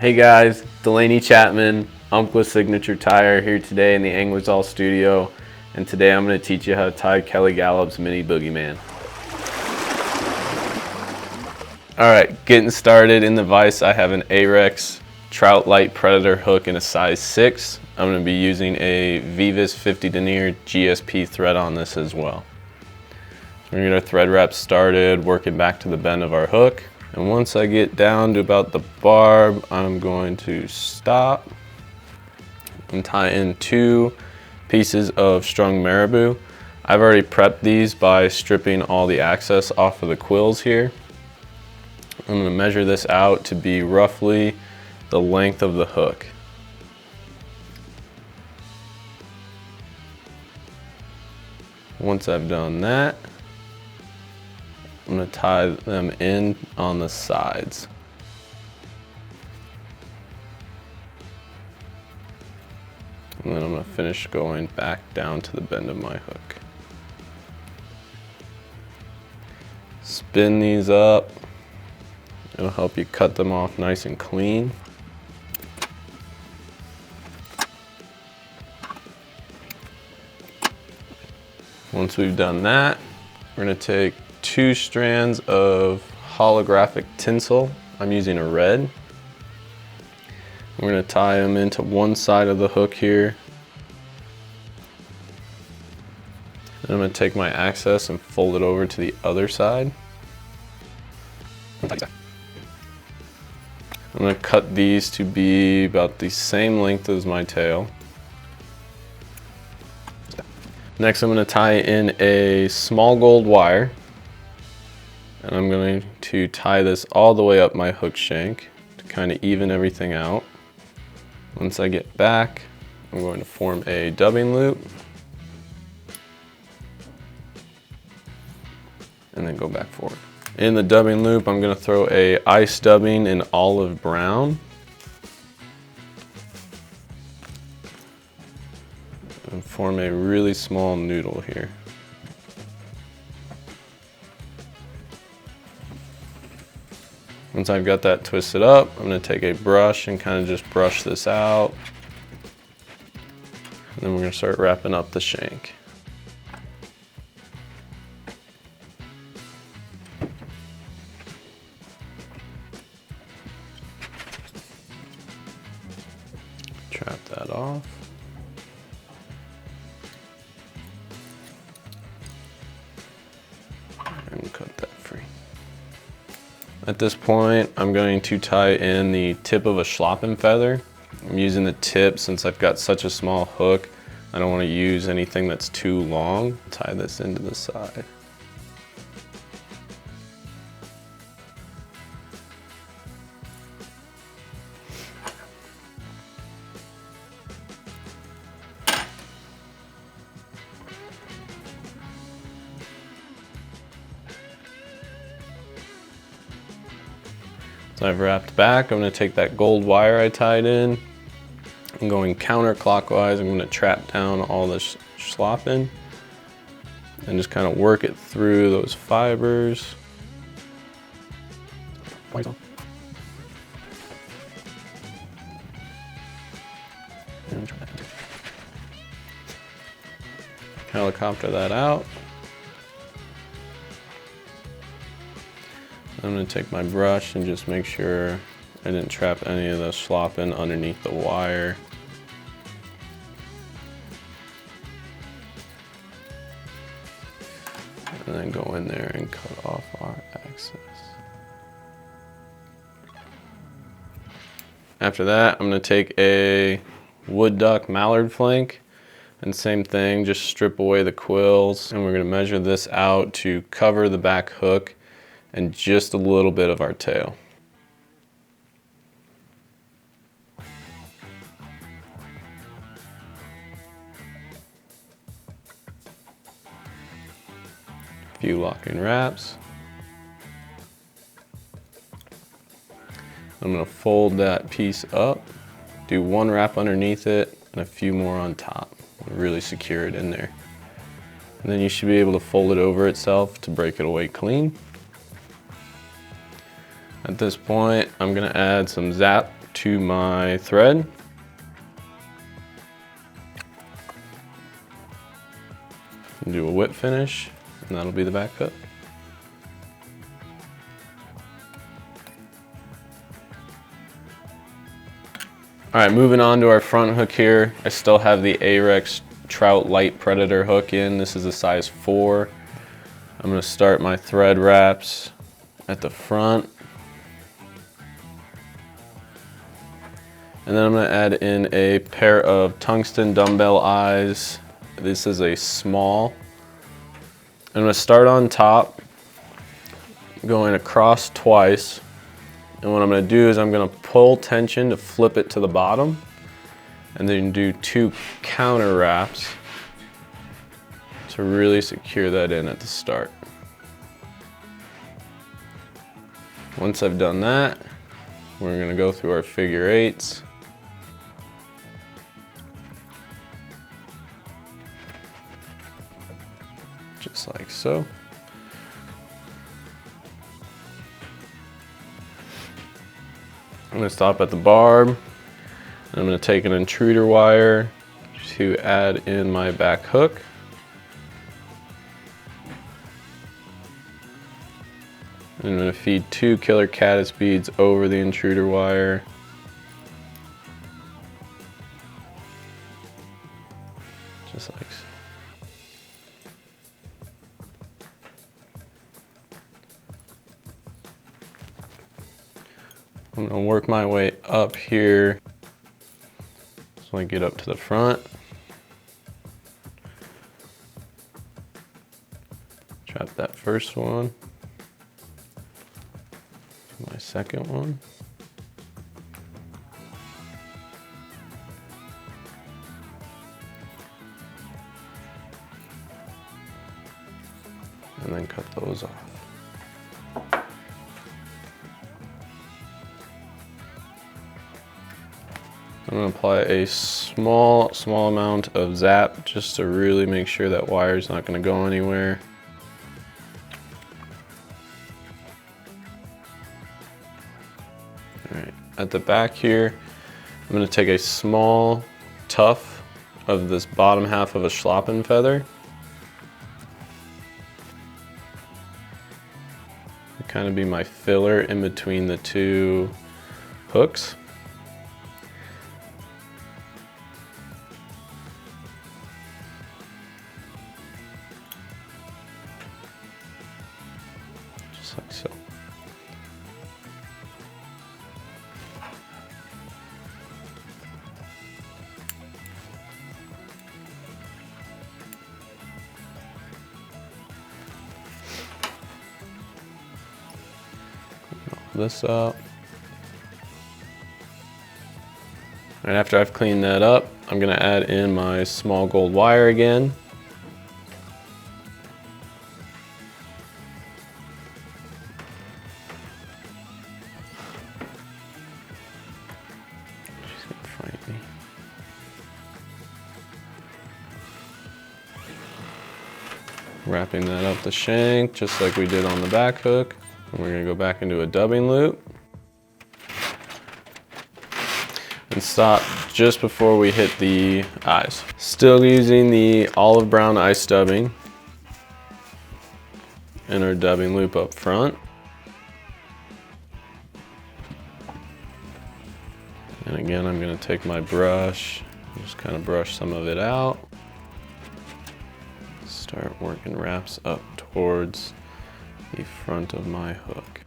Hey guys, Delaney Chapman, Umpqua Signature Tire here today in the Anglers All Studio, and today I'm going to teach you how to tie Kelly Galloup's Mini Boogeyman. Alright, getting started. In the vise I have an Ahrex Trout Light Predator hook in a size 6. I'm going to be using a Veevus 50 Denier GSP thread on this as well. So we're going to get our thread wrap started, working back to the bend of our hook. And once I get down to about the barb, I'm going to stop and tie in 2 pieces of strung Marabou. I've already prepped these by stripping all the excess off of the quills here. I'm going to measure this out to be roughly the length of the hook. Once I've done that, I'm going to tie them in on the sides. And then I'm going to finish going back down to the bend of my hook. Spin these up. It'll help you cut them off nice and clean. Once we've done that, we're going to take 2 strands of holographic tinsel. I'm using a red. We're going to tie them into one side of the hook here. Then I'm going to take my access and fold it over to the other side. I'm going to cut these to be about the same length as my tail. Next, I'm going to tie in a small gold wire. And I'm going to tie this all the way up my hook shank to kind of even everything out. Once I get back, I'm going to form a dubbing loop and then go back forward. In the dubbing loop, I'm going to throw a ice dubbing in olive brown and form a really small noodle here. Once I've got that twisted up, I'm going to take a brush and kind of just brush this out. And then we're going to start wrapping up the shank. Trap that off. And cut that free. At this point, I'm going to tie in the tip of a Schlappen feather. I'm using the tip since I've got such a small hook. I don't want to use anything that's too long. Tie this into the side. So I've wrapped back. I'm going to take that gold wire I tied in. I'm going counterclockwise. I'm going to trap down all this Schlappen and just kind of work it through those fibers. Helicopter that out. I'm going to take my brush and just make sure I didn't trap any of the Schlappen underneath the wire. And then go in there and cut off our excess. After that, I'm going to take a wood duck mallard flank and same thing, just strip away the quills, and we're going to measure this out to cover the back hook and just a little bit of our tail. A few locking wraps. I'm going to fold that piece up, do 1 wrap underneath it and a few more on top. Really secure it in there. And then you should be able to fold it over itself to break it away clean. At this point, I'm going to add some Zap to my thread. And do a whip finish, and that'll be the back hook. All right, moving on to our front hook here. I still have the Ahrex Trout Light Predator hook in. This is a size 4. I'm gonna start my thread wraps at the front. And then I'm gonna add in a pair of tungsten dumbbell eyes. This is a small. I'm gonna start on top, going across twice. And what I'm gonna do is I'm gonna pull tension to flip it to the bottom, and then do 2 counter wraps to really secure that in at the start. Once I've done that, we're gonna go through our figure 8s. Just like so. I'm gonna stop at the barb. And I'm gonna take an intruder wire to add in my back hook. And I'm gonna feed 2 killer caddis beads over the intruder wire. Just like so. I'm gonna work my way up here so I get up to the front. Trap that first one. My second one. And then cut those off. I'm gonna apply a small amount of Zap just to really make sure that wire's not gonna go anywhere. All right, at the back here, I'm gonna take a small tuft of this bottom half of a Schlappen feather. Kind of be my filler in between the 2 hooks. Just like so. This up. And after I've cleaned that up, I'm gonna add in my small gold wire again. She's gonna fight me. Wrapping that up the shank, just like we did on the back hook. And we're gonna go back into a dubbing loop. And stop just before we hit the eyes. Still using the olive brown ice dubbing in our dubbing loop up front. And again, I'm gonna take my brush, just kind of brush some of it out. Start working wraps up towards the front of my hook.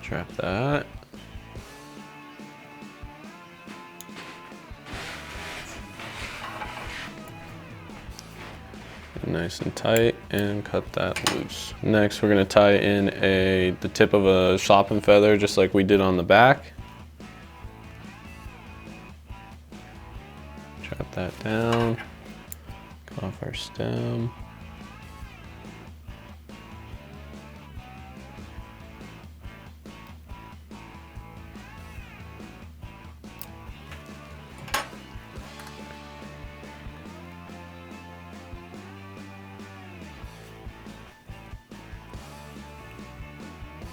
Trap that. Nice and tight, and cut that loose. Next, we're gonna tie in the tip of a Schlappen feather, just like we did on the back. Trap that down, cut off our stem.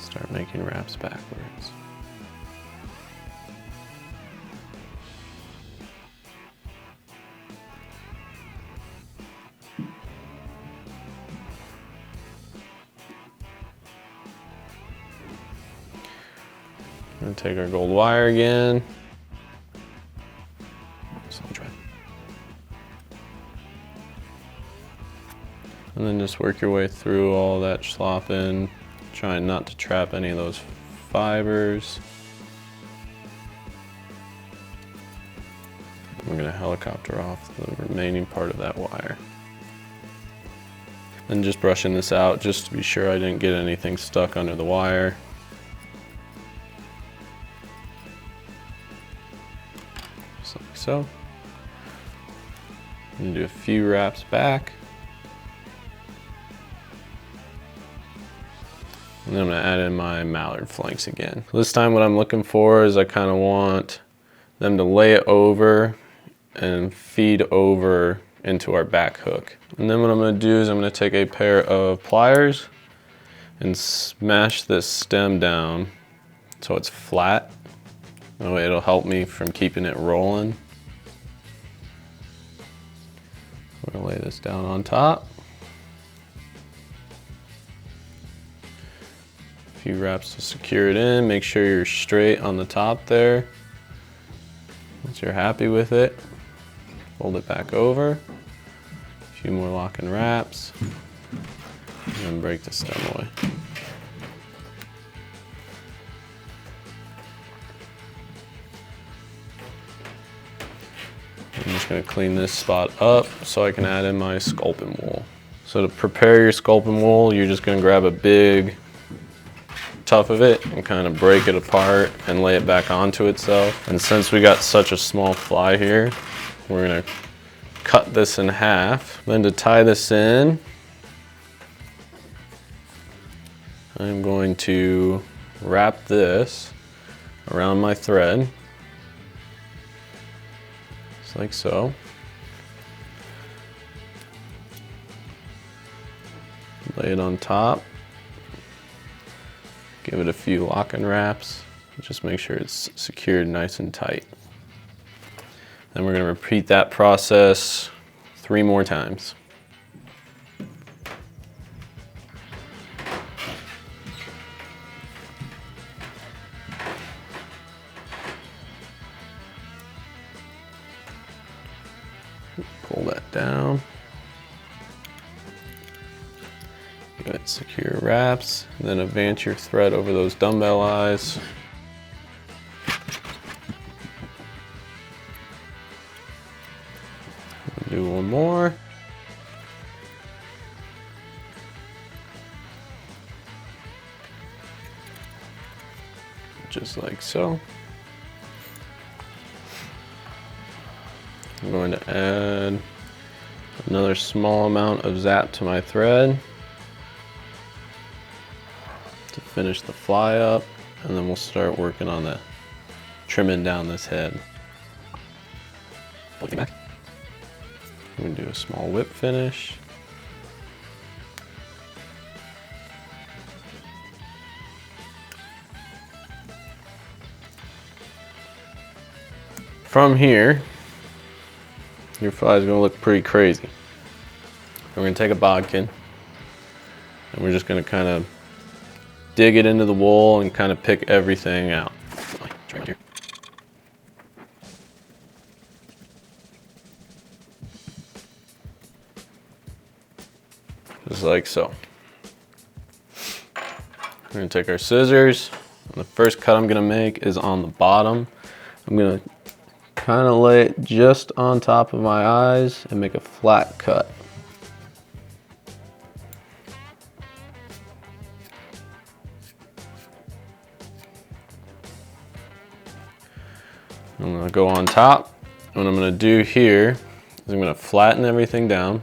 Start making wraps backwards. We're gonna take our gold wire again. And then just work your way through all that Schlappen, trying not to trap any of those fibers. We're gonna helicopter off the remaining part of that wire. And just brushing this out just to be sure I didn't get anything stuck under the wire. Just like so. And do a few wraps back. And then I'm gonna add in my Mallard flanks again. This time what I'm looking for is I kind of want them to lay it over and feed over into our back hook. And then what I'm gonna do is I'm gonna take a pair of pliers and smash this stem down so it's flat. That way it'll help me from keeping it rolling. I'm gonna lay this down on top. A few wraps to secure it in. Make sure you're straight on the top there. Once you're happy with it, fold it back over. A few more locking wraps. And then break the stem away. I'm just gonna clean this spot up so I can add in my Sculpin wool. So to prepare your Sculpin wool, you're just gonna grab a big tuft of it and kind of break it apart and lay it back onto itself. And since we got such a small fly here, we're gonna cut this in half. Then to tie this in, I'm going to wrap this around my thread, just like so. Lay it on top. Give it a few locking wraps. Just make sure it's secured nice and tight. Then we're going to repeat that process 3 more times. Pull that down. Good, secure wraps, then advance your thread over those dumbbell eyes. Do one more. Just like so. I'm going to add another small amount of zap to my thread to finish the fly up, and then we'll start working on the trimming down this head. Pull it back. I'm gonna do a small whip finish. From here, your fly is gonna look pretty crazy. We're gonna take a bodkin and we're just gonna kind of dig it into the wool and kind of pick everything out. It's right here. Just like so. We're gonna take our scissors. And the first cut I'm gonna make is on the bottom. I'm gonna kind of lay it just on top of my eyes and make a flat cut. I'm gonna go on top. What I'm gonna do here is I'm gonna flatten everything down.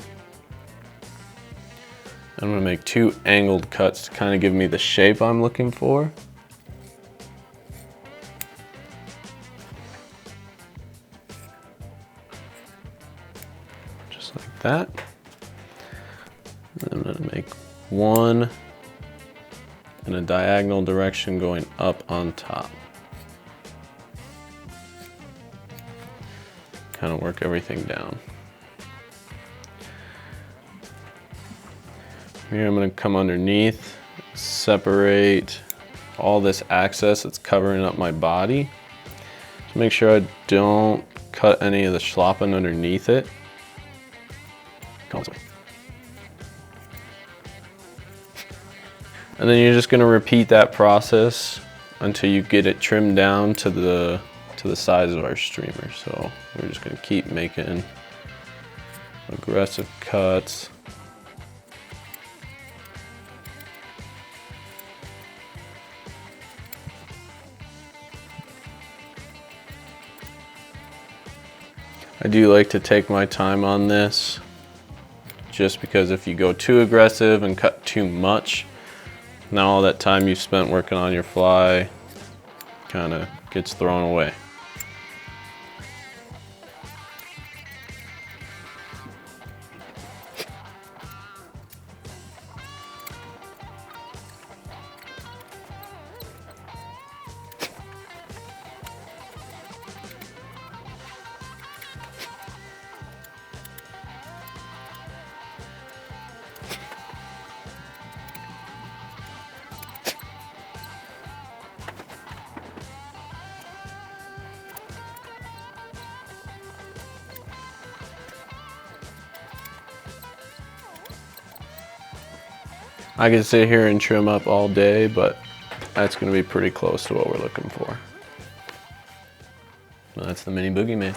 I'm gonna make 2 angled cuts to kind of give me the shape I'm looking for. Just like that. And I'm gonna make 1 in a diagonal direction going up on top. Kind of work everything down. Here I'm going to come underneath, separate all this excess that's covering up my body. To make sure I don't cut any of the Schlappen underneath it. Come this way. And then you're just going to repeat that process until you get it trimmed down to the size of our streamer. So we're just going to keep making aggressive cuts. I do like to take my time on this, just because if you go too aggressive and cut too much, now all that time you've spent working on your fly kind of gets thrown away. I could sit here and trim up all day, but that's going to be pretty close to what we're looking for. Well, that's the mini boogeyman.